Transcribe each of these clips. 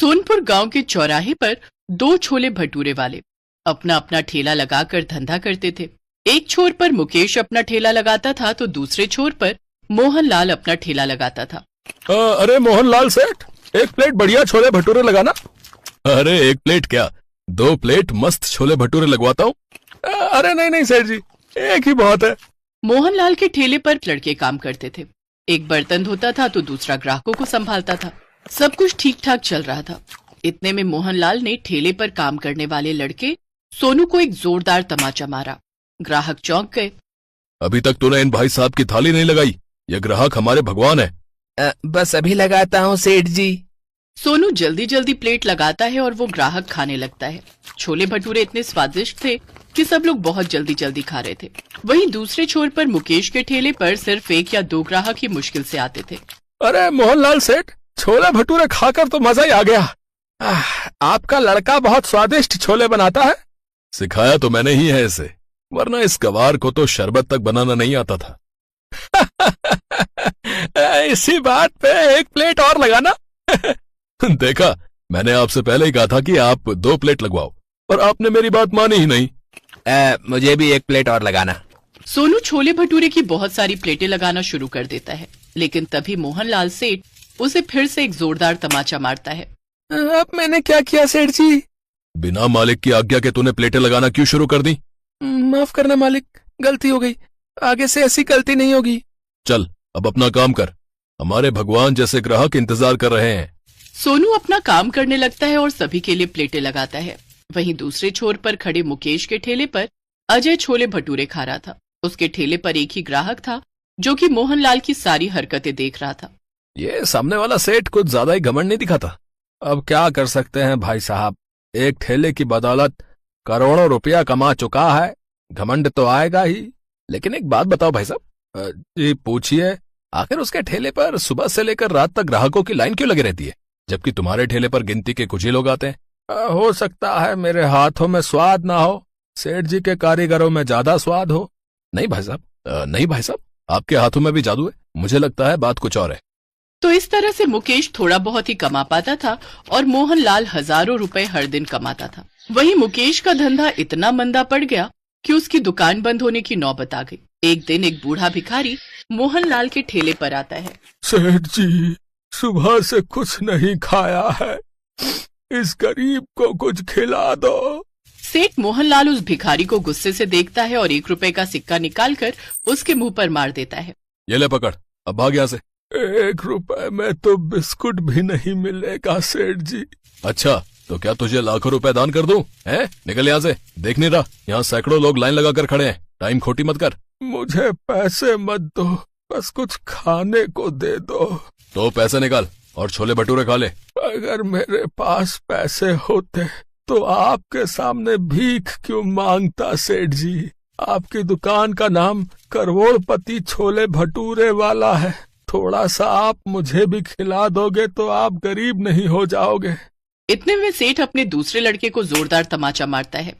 सोनपुर गांव के चौराहे पर दो छोले भटूरे वाले अपना अपना ठेला लगाकर धंधा करते थे। एक छोर पर मुकेश अपना ठेला लगाता था तो दूसरे छोर पर मोहनलाल अपना ठेला लगाता था। अरे मोहनलाल सेठ, एक प्लेट बढ़िया छोले भटूरे लगाना। अरे एक प्लेट क्या, 2 प्लेट मस्त छोले भटूरे लगवाता हूँ। अरे नहीं नहीं सेठ जी, एक ही बहुत है। मोहनलाल के ठेले पर लड़के काम करते थे। एक बर्तन धोता था तो दूसरा ग्राहकों को संभालता था। सब कुछ ठीक ठाक चल रहा था। इतने में मोहनलाल ने ठेले पर काम करने वाले लड़के सोनू को एक जोरदार तमाचा मारा। ग्राहक चौंक गए। अभी तक तूने इन भाई साहब की थाली नहीं लगाई, ये ग्राहक हमारे भगवान है। बस अभी लगाता हूँ सेठ जी। सोनू जल्दी जल्दी प्लेट लगाता है और वो ग्राहक खाने लगता है। छोले भटूरे इतने स्वादिष्ट थे कि सब लोग बहुत जल्दी जल्दी खा रहे थे। वहीं दूसरे छोर पर मुकेश के ठेले पर सिर्फ 1 या 2 ग्राहक ही मुश्किल से आते थे। अरे मोहनलाल सेठ, छोले भटूरे खाकर तो मजा ही आ गया। आपका लड़का बहुत स्वादिष्ट छोले बनाता है। सिखाया तो मैंने ही है इसे, वरना इस गवार को तो शरबत तक बनाना नहीं आता था। इसी बात पे 1 प्लेट और लगाना। देखा, मैंने आपसे पहले ही कहा था कि आप 2 प्लेट लगवाओ, और आपने मेरी बात मानी ही नहीं। मुझे भी 1 प्लेट और लगाना। सोनू छोले भटूरे की बहुत सारी प्लेटें लगाना शुरू कर देता है, लेकिन तभी मोहनलाल सेठ उसे फिर से एक जोरदार तमाचा मारता है। अब मैंने क्या किया सेठ जी? बिना मालिक की आज्ञा के तूने प्लेटें लगाना क्यों शुरू कर दी? माफ करना मालिक, गलती हो गई, आगे से ऐसी गलती नहीं होगी। चल अब अपना काम कर, हमारे भगवान जैसे ग्राहक इंतजार कर रहे हैं। सोनू अपना काम करने लगता है और सभी के लिए प्लेटें लगाता है। वहीं दूसरे छोर पर खड़े मुकेश के ठेले पर अजय छोले भटूरे खा रहा था। उसके ठेले पर एक ही ग्राहक था जो कि मोहनलाल की सारी हरकतें देख रहा था। ये सामने वाला सेठ कुछ ज्यादा ही घमंड नहीं दिखाता। अब क्या कर सकते हैं भाई साहब, एक ठेले की बदौलत करोड़ों रुपया कमा चुका है, घमंड तो आएगा ही। लेकिन एक बात बताओ भाई साहब। जी पूछिए, आखिर उसके ठेले पर सुबह से लेकर रात तक ग्राहकों की लाइन क्यों लगी रहती है, जबकि तुम्हारे ठेले पर गिनती के कुछ ही लोग आते हैं? हो सकता है मेरे हाथों में स्वाद ना हो, सेठ जी के कारीगरों में ज्यादा स्वाद हो। नहीं भाई साहब, नहीं भाई साहब, आपके हाथों में भी जादू है। मुझे लगता है बात कुछ और है। तो इस तरह से मुकेश थोड़ा बहुत ही कमा पाता था और मोहनलाल हजारों रुपए हर दिन कमाता था। वहीं मुकेश का धंधा इतना मंदा पड़ गया कि उसकी दुकान बंद होने की नौबत आ गई। एक दिन एक बूढ़ा भिखारी मोहनलाल के ठेले पर आता है। सेठ जी, सुबह से कुछ नहीं खाया है, इस गरीब को कुछ खिला दो। सेठ मोहनलाल उस भिखारी को गुस्से से देखता है और 1 रुपए का सिक्का निकालकर उसके मुंह पर मार देता है। ये ले पकड़, अब भाग यहाँ से। 1 रुपए में तो बिस्कुट भी नहीं मिलेगा सेठ जी। अच्छा, तो क्या तुझे लाखों रुपए दान कर दूं? हैं? निकल यहाँ से, देख नहीं रहा यहाँ सैकड़ों लोग लाइन लगाकर खड़े हैं। टाइम खोटी मत कर। मुझे पैसे मत दो, बस कुछ खाने को दे दो। तो पैसे निकाल और छोले भटूरे खा ले। अगर मेरे पास पैसे होते तो आपके सामने भीख क्यों मांगता सेठ जी? आपकी दुकान का नाम करोड़पति छोले भटूरे वाला है। थोड़ा सा आप मुझे भी खिला दोगे तो आप गरीब नहीं हो जाओगे। इतने में सेठ अपने दूसरे लड़के को जोरदार तमाचा मारता है।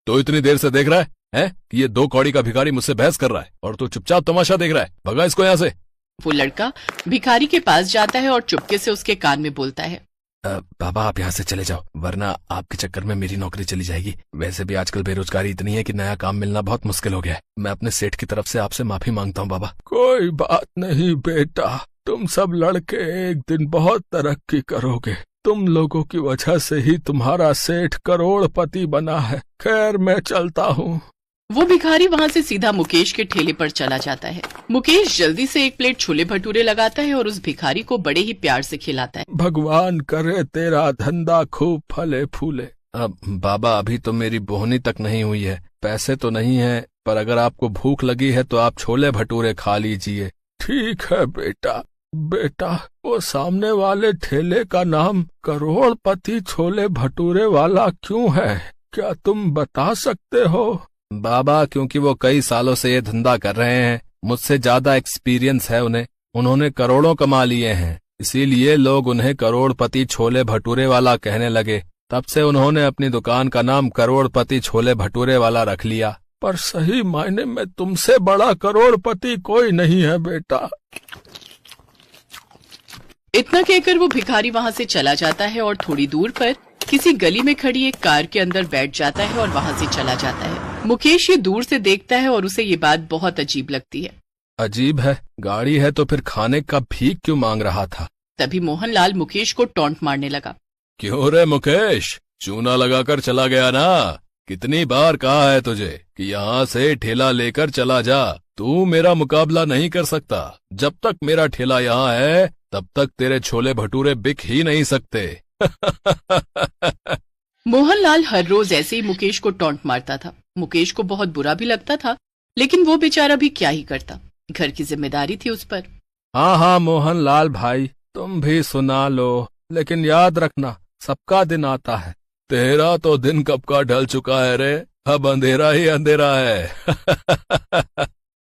तो इतनी देर से देख रहा है कि ये 2 कौड़ी का भिखारी मुझसे बहस कर रहा है और तू चुपचाप तमाशा देख रहा है। भगा इसको यहाँ से। वो लड़का भिखारी के पास जाता है और चुपके से उसके कान में बोलता है, बाबा आप यहाँ से चले जाओ, वरना आपके चक्कर में मेरी नौकरी चली जाएगी। वैसे भी आजकल बेरोजगारी इतनी है कि नया काम मिलना बहुत मुश्किल हो गया है। मैं अपने सेठ की तरफ से आपसे माफी मांगता हूँ बाबा। कोई बात नहीं बेटा, तुम सब लड़के एक दिन बहुत तरक्की करोगे। तुम लोगों की वजह से ही तुम्हारा सेठ करोड़पति बना है। खैर मैं चलता हूँ। वो भिखारी वहाँ से सीधा मुकेश के ठेले पर चला जाता है। मुकेश जल्दी से 1 प्लेट छोले भटूरे लगाता है और उस भिखारी को बड़े ही प्यार से खिलाता है। भगवान करे तेरा धंधा खूब फले फूले। अब बाबा, अभी तो मेरी बोहनी तक नहीं हुई है, पैसे तो नहीं है, पर अगर आपको भूख लगी है तो आप छोले भटूरे खा लीजिए। ठीक है बेटा। बेटा, वो सामने वाले ठेले का नाम करोड़पति छोले भटूरे वाला क्यों है, क्या तुम बता सकते हो? बाबा, क्योंकि वो कई सालों से ये धंधा कर रहे हैं, मुझसे ज्यादा एक्सपीरियंस है उन्हें। उन्होंने करोड़ों कमा लिए हैं, इसीलिए लोग उन्हें करोड़पति छोले भटूरे वाला कहने लगे। तब से उन्होंने अपनी दुकान का नाम करोड़पति छोले भटूरे वाला रख लिया। पर सही मायने में तुमसे बड़ा करोड़पति कोई नहीं है बेटा। इतना कहकर वो भिखारी वहाँ से चला जाता है और थोड़ी दूर पर किसी गली में खड़ी एक कार के अंदर बैठ जाता है और वहाँ से चला जाता है। मुकेश ये दूर से देखता है और उसे ये बात बहुत अजीब लगती है। अजीब है, गाड़ी है तो फिर खाने का भीख क्यों मांग रहा था? तभी मोहनलाल मुकेश को टॉन्ट मारने लगा। क्यों रे मुकेश, चूना लगाकर चला गया ना? कितनी बार कहा है तुझे कि यहाँ से ठेला लेकर चला जा। तू मेरा मुकाबला नहीं कर सकता। जब तक मेरा ठेला यहाँ है तब तक तेरे छोले भटूरे बिक ही नहीं सकते। मोहनलाल हर रोज ऐसे ही मुकेश को टॉन्ट मारता था। मुकेश को बहुत बुरा भी लगता था, लेकिन वो बेचारा भी क्या ही करता, घर की जिम्मेदारी थी उस पर। हाँ मोहनलाल भाई, तुम भी सुना लो, लेकिन याद रखना सबका दिन आता है। तेरा तो दिन कब का ढल चुका है रे, अब अंधेरा ही अंधेरा है।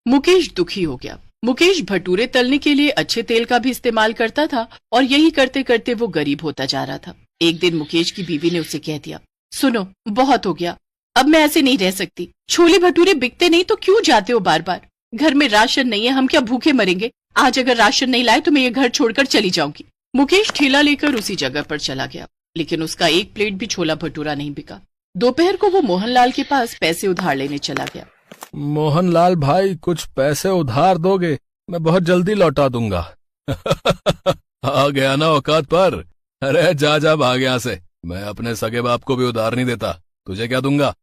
मुकेश दुखी हो गया। मुकेश भटूरे तलने के लिए अच्छे तेल का भी इस्तेमाल करता था और यही करते करते वो गरीब होता जा रहा था। एक दिन मुकेश की बीवी ने उसे कह दिया, सुनो बहुत हो गया, अब मैं ऐसे नहीं रह सकती। छोले भटूरे बिकते नहीं तो क्यों जाते हो बार बार? घर में राशन नहीं है, हम क्या भूखे मरेंगे? आज अगर राशन नहीं लाए तो मैं ये घर छोड़कर चली जाऊंगी। मुकेश ठेला लेकर उसी जगह पर चला गया, लेकिन उसका एक प्लेट भी छोला भटूरा नहीं बिका। दोपहर को वो मोहनलाल के पास पैसे उधार लेने चला गया। मोहनलाल भाई, कुछ पैसे उधार दोगे? मैं बहुत जल्दी लौटा दूंगा। आ गया ना औकात पर? अरे जा भाग यहाँ से, मैं अपने सगे बाप को भी उधार नहीं देता, तुझे क्या दूंगा?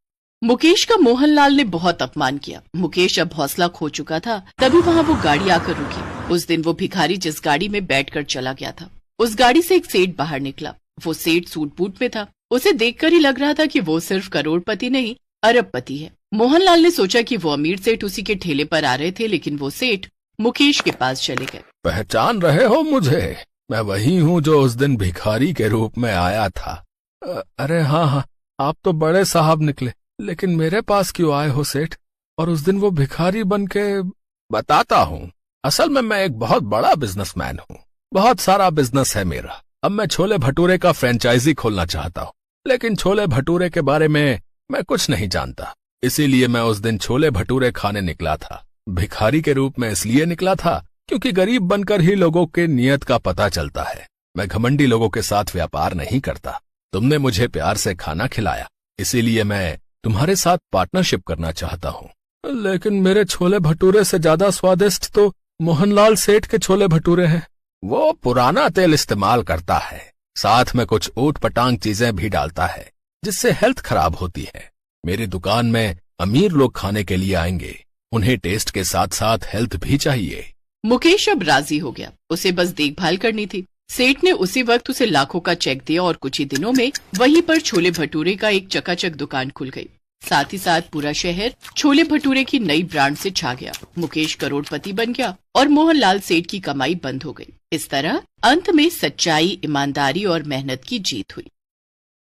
मुकेश का मोहनलाल ने बहुत अपमान किया। मुकेश अब हौसला खो चुका था। तभी वहाँ वो गाड़ी आकर रुकी। उस दिन वो भिखारी जिस गाड़ी में बैठकर चला गया था, उस गाड़ी से एक सेठ बाहर निकला। वो सेठ सूट बूट में था। उसे देखकर ही लग रहा था कि वो सिर्फ करोड़पति नहीं, अरबपति है। मोहनलाल ने सोचा कि वो अमीर सेठ उसी के ठेले पर आ रहे थे, लेकिन वो सेठ मुकेश के पास चले गए। पहचान रहे हो मुझे? मैं वही हूँ जो उस दिन भिखारी के रूप में आया था। अरे हाँ, आप तो बड़े साहब निकले, लेकिन मेरे पास क्यों आए हो सेठ? और उस दिन वो भिखारी बन के? बताता हूँ। असल में मैं एक बहुत बड़ा बिजनेसमैन हूँ, बहुत सारा बिजनेस है मेरा। अब मैं छोले भटूरे का फ्रेंचाइजी खोलना चाहता हूँ, लेकिन छोले भटूरे के बारे में मैं कुछ नहीं जानता। इसीलिए मैं उस दिन छोले भटूरे खाने निकला था। भिखारी के रूप में इसलिए निकला था क्योंकि गरीब बनकर ही लोगों के नियत का पता चलता है। मैं घमंडी लोगों के साथ व्यापार नहीं करता। तुमने मुझे प्यार से खाना खिलाया, इसीलिए मैं तुम्हारे साथ पार्टनरशिप करना चाहता हूँ। लेकिन मेरे छोले भटूरे से ज्यादा स्वादिष्ट तो मोहनलाल सेठ के छोले भटूरे हैं। वो पुराना तेल इस्तेमाल करता है, साथ में कुछ ऊट पटांग चीजें भी डालता है, जिससे हेल्थ खराब होती है। मेरी दुकान में अमीर लोग खाने के लिए आएंगे, उन्हें टेस्ट के साथ साथ हेल्थ भी चाहिए। मुकेश अब राजी हो गया, उसे बस देखभाल करनी थी। सेठ ने उसी वक्त उसे लाखों का चेक दिया और कुछ ही दिनों में वहीं पर छोले भटूरे का एक चकाचक दुकान खुल गई। साथ ही साथ पूरा शहर छोले भटूरे की नई ब्रांड से छा गया। मुकेश करोड़पति बन गया और मोहनलाल सेठ की कमाई बंद हो गई। इस तरह अंत में सच्चाई, ईमानदारी और मेहनत की जीत हुई।